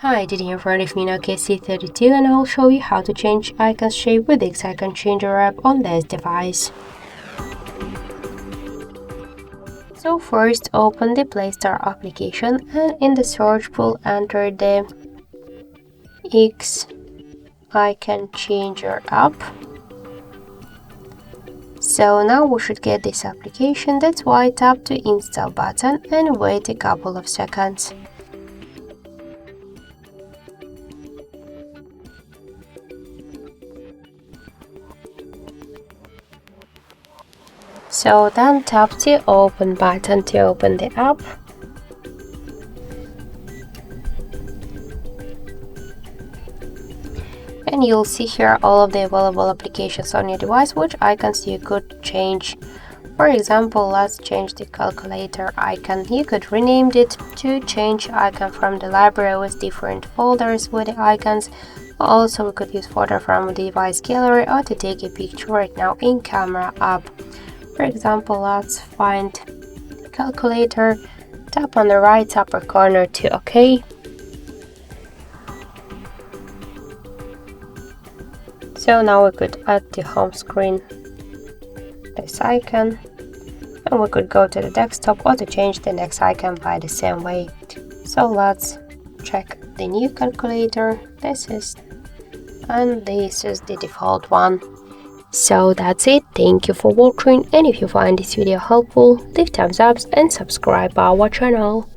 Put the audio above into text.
Hi, today in front of me Nokia C32 and I'll show you how to change icon shape with the Icon Changer app on this device. So first open the Play Store application and in the search pool enter the Icon Changer app. So now we should get this application, that's why tap the install button and wait a couple of seconds. So then tap the open button to open the app. And you'll see here all of the available applications on your device, which icons you could change. For example, let's change the calculator icon. You could rename it to change icon from the library with different folders with the icons. Also, we could use photo from the device gallery or to take a picture right now in camera app. For example, let's find the calculator, tap on the right upper corner to OK. So now we could add the home screen this icon, and we could go to the desktop or to change the next icon by the same way. So let's check the new calculator. This is the default one. So that's it. Thank you for watching, and if you find this video helpful, leave thumbs up and subscribe our channel.